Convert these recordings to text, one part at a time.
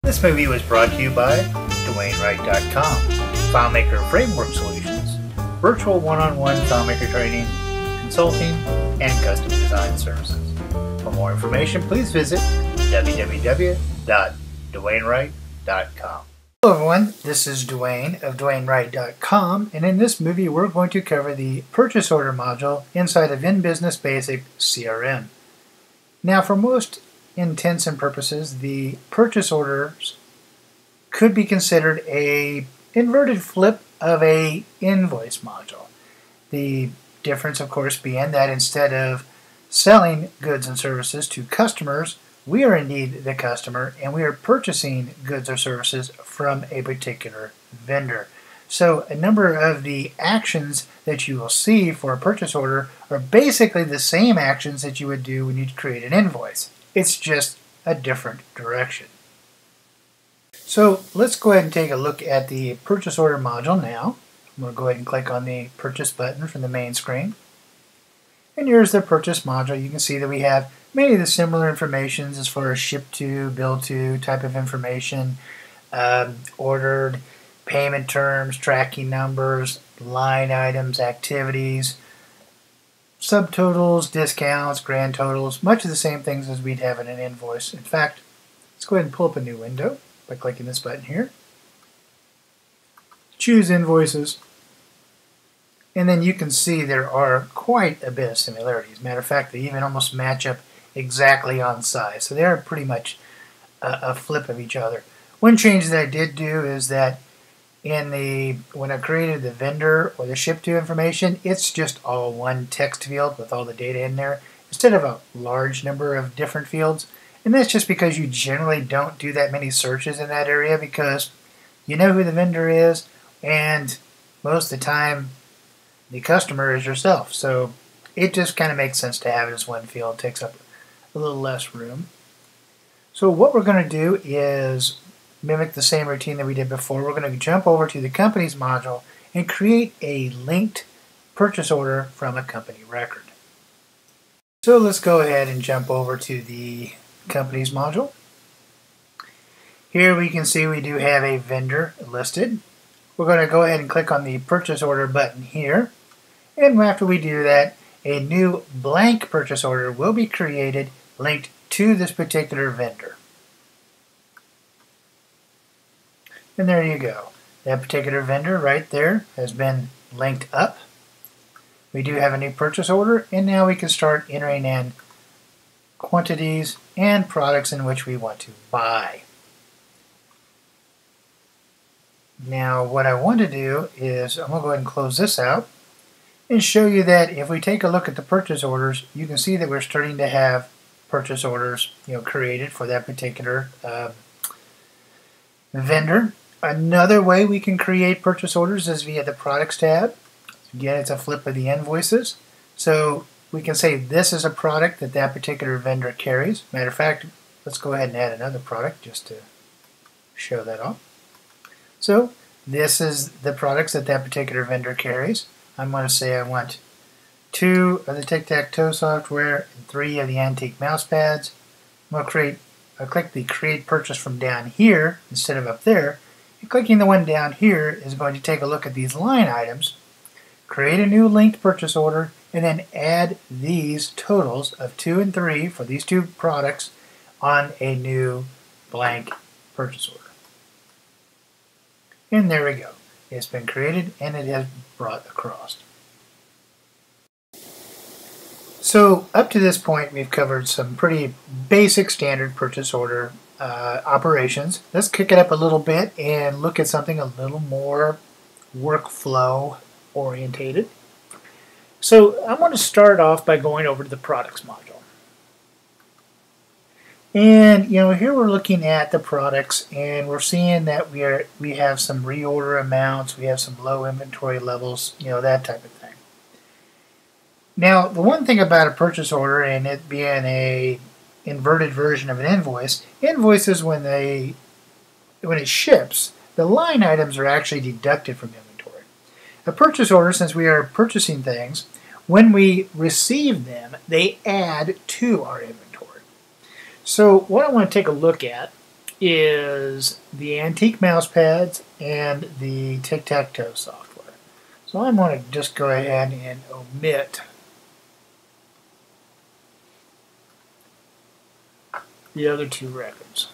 This movie was brought to you by DwayneWright.com, FileMaker Framework Solutions, virtual one-on-one FileMaker training, consulting, and custom design services. For more information, please visit www.DwayneWright.com. Hello everyone, this is Dwayne of DwayneWright.com, and in this movie we're going to cover the purchase order module inside of InBizness Basic CRM. Now, for most intents and purposes, the purchase orders could be considered a inverted flip of a invoice module. The difference, of course, being that instead of selling goods and services to customers, we are indeed the customer and we are purchasing goods or services from a particular vendor. So a number of the actions that you will see for a purchase order are basically the same actions that you would do when you create an invoice. It's just a different direction. So let's go ahead and take a look at the purchase order module now. I'm going to go ahead and click on the purchase button from the main screen. And here's the purchase module. You can see that we have many of the similar informations as far as ship to, bill to, type of information, ordered, payment terms, tracking numbers, line items, activities, subtotals, discounts, grand totals, much of the same things as we'd have in an invoice. In fact, let's go ahead and pull up a new window by clicking this button here. Choose invoices, and then you can see there are quite a bit of similarities. Matter of fact, they even almost match up exactly on size. So they are pretty much a flip of each other. One change that I did do is that when I created the vendor or the ship to information, it's just all one text field with all the data in there instead of a large number of different fields. And that's just because you generally don't do that many searches in that area because you know who the vendor is, and most of the time the customer is yourself. So it just kind of makes sense to have it as one field. It takes up a little less room. So what we're going to do is mimic the same routine that we did before. We're going to jump over to the companies module and create a linked purchase order from a company record. So let's go ahead and jump over to the companies module. Here we can see we do have a vendor listed. We're going to go ahead and click on the purchase order button here, and after we do that, a new blank purchase order will be created linked to this particular vendor. And there you go. That particular vendor right there has been linked up. We do have a new purchase order, and now we can start entering in quantities and products in which we want to buy. Now what I want to do is I'm going to go ahead and close this out and show you that if we take a look at the purchase orders, you can see that we're starting to have purchase orders created for that particular vendor. Another way we can create purchase orders is via the products tab. Again, it's a flip of the invoices. So we can say this is a product that that particular vendor carries. Matter of fact, let's go ahead and add another product just to show that off. So this is the products that that particular vendor carries. I'm going to say I want 2 of the tic-tac-toe software and 3 of the antique mouse pads. I'm going to click the create purchase from down here instead of up there. And clicking the one down here is going to take a look at these line items, create a new linked purchase order, and then add these totals of 2 and 3 for these 2 products on a new blank purchase order. And there we go. It's been created and it has brought across. So up to this point we've covered some pretty basic standard purchase order operations. Let's kick it up a little bit and look at something a little more workflow orientated. So I want to start off by going over to the products module. And here we're looking at the products and we're seeing that we have some reorder amounts, we have some low inventory levels, that type of thing. Now the one thing about a purchase order and it being a inverted version of an invoice, invoices when it ships, the line items are actually deducted from inventory. A purchase order, since we are purchasing things, when we receive them, they add to our inventory. So what I want to take a look at is the antique mouse pads and the tic-tac-toe software. So I'm going to just go ahead and omit the other two records.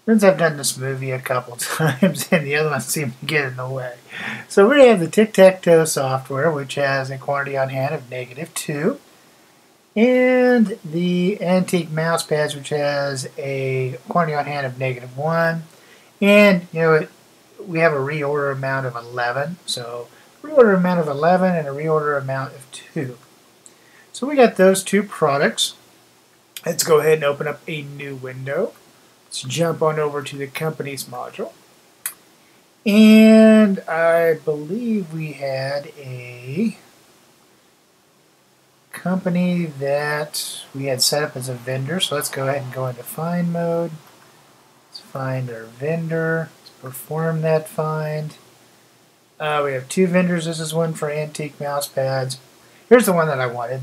Since I've done this movie a couple times and the other ones seem to get in the way. So we have the tic-tac-toe software, which has a quantity on hand of -2. And the antique mouse pads, which has a quantity on hand of -1. And, you know, we have a reorder amount of 11. So reorder amount of 11 and a reorder amount of 2. So we got those two products. Let's go ahead and open up a new window. Let's jump on over to the companies module. And I believe we had a company that we had set up as a vendor. So let's go ahead and go into find mode. Let's find our vendor. Let's perform that find. We have two vendors. This is one for antique mouse pads. Here's the one that I wanted.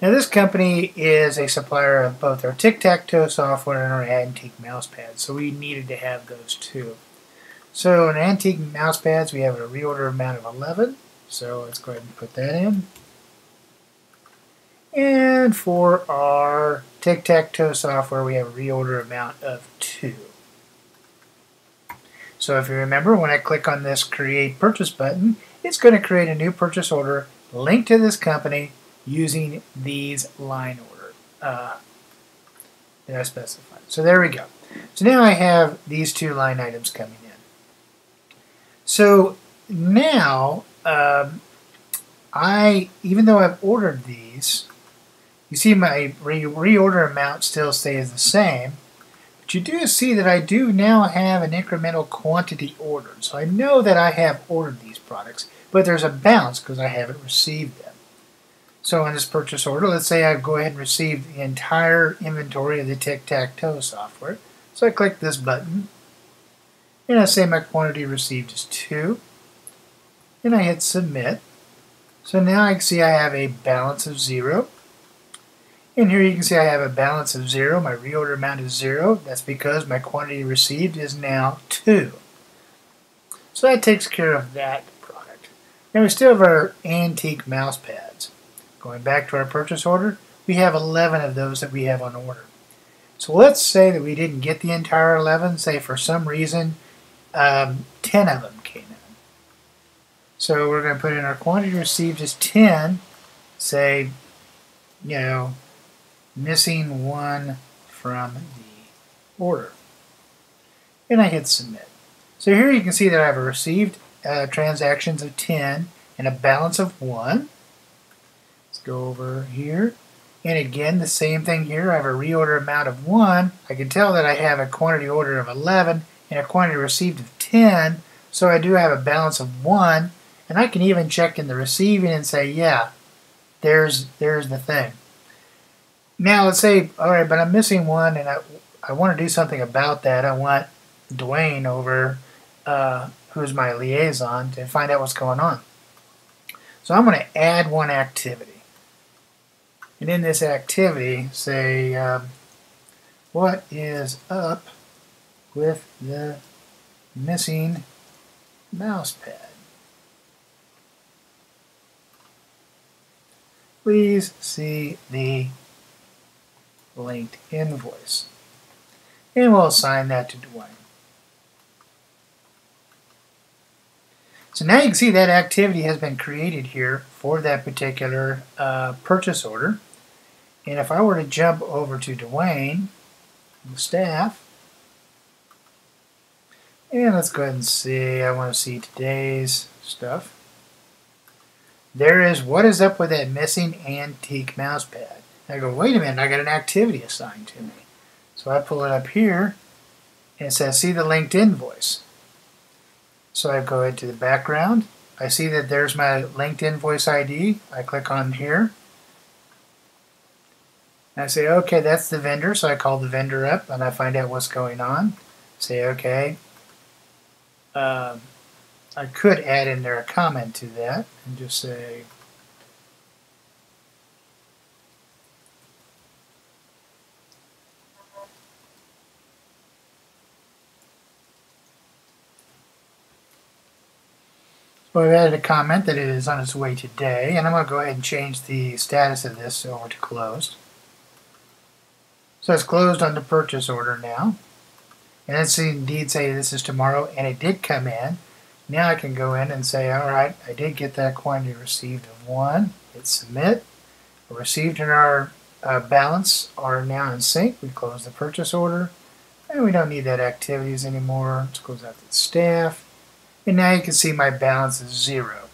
Now this company is a supplier of both our tic-tac-toe software and our antique mouse pads, so we needed to have those two. So in antique mouse pads we have a reorder amount of 11, so let's go ahead and put that in. And for our tic-tac-toe software we have a reorder amount of 2. So if you remember, when I click on this Create Purchase button, it's going to create a new purchase order linked to this company using these line order that I specified. So there we go. So now I have these two line items coming in. So now, even though I've ordered these, you see my reorder amount still stays the same, but you do see that I do now have an incremental quantity ordered. So I know that I have ordered these products, but there's a balance because I haven't received them. So on this purchase order, let's say I go ahead and receive the entire inventory of the tic-tac-toe software. So I click this button, and I say my quantity received is 2, and I hit submit. So now I can see I have a balance of 0, and here you can see I have a balance of 0. My reorder amount is 0. That's because my quantity received is now 2. So that takes care of that product. Now we still have our antique mouse pads. Going back to our purchase order, we have 11 of those that we have on order. So let's say that we didn't get the entire 11, say for some reason 10 of them came in. So we're going to put in our quantity received is 10, say, you know, missing 1 from the order. And I hit submit. So here you can see that I have a received transactions of 10 and a balance of 1. Go over here, and again the same thing here. I have a reorder amount of 1. I can tell that I have a quantity order of 11 and a quantity received of 10, so I do have a balance of 1, and I can even check in the receiving and say, yeah, there's the thing. Now let's say, alright, but I'm missing 1 and I want to do something about that. I want Dwayne over, who's my liaison, to find out what's going on. So I'm going to add one activity. And in this activity, say, what is up with the missing mouse pad? Please see the linked invoice. And we'll assign that to Dwayne. So now you can see that activity has been created here for that particular purchase order. And if I were to jump over to Dwayne, the staff, and let's go ahead and see, I want to see today's stuff. There is what is up with that missing antique mouse pad. I go, wait a minute, I got an activity assigned to me. So I pull it up here, and it says, see the linked invoice. So I go into the background. I see that there's my linked invoice ID. I click on here. And I say, okay, that's the vendor. So I call the vendor up and I find out what's going on. Say, okay. I could add in there a comment to that and just say, Well, I've added a comment that it is on its way today, and I'm going to go ahead and change the status of this over to closed. So it's closed on the purchase order now. And it's indeed say this is tomorrow, and it did come in. Now I can go in and say, all right, I did get that quantity received of 1. Hit submit. Received and our balance are now in sync. We close the purchase order, and we don't need that activities anymore. Let's close out the staff. And now you can see my balance is 0.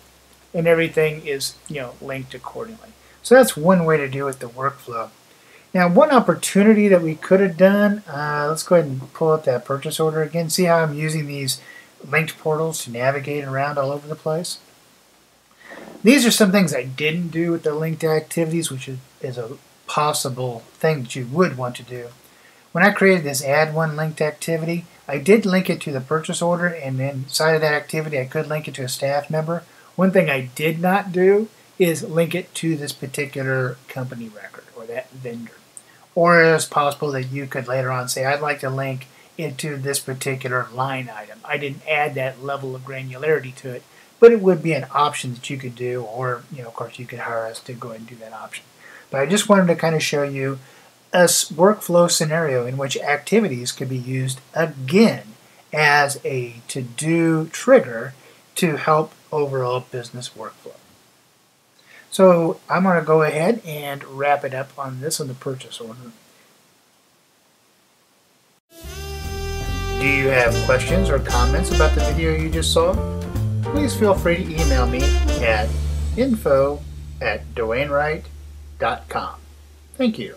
And everything is, linked accordingly. So that's one way to do with the workflow. Now, one opportunity that we could have done, let's go ahead and pull up that purchase order again. See how I'm using these linked portals to navigate around all over the place? These are some things I didn't do with the linked activities, which is a possible thing that you would want to do. When I created this add one linked activity, I did link it to the purchase order, and inside of that activity I could link it to a staff member. One thing I did not do is link it to this particular company record or that vendor. Or it is possible that you could later on say, I'd like to link it to this particular line item. I didn't add that level of granularity to it, but it would be an option that you could do, or of course you could hire us to go ahead and do that option. But I just wanted to kind of show you a workflow scenario in which activities could be used again as a to-do trigger to help overall business workflow. So I'm going to go ahead and wrap it up on this on the purchase order. Do you have questions or comments about the video you just saw? Please feel free to email me at info@dwaynewright.com. Thank you.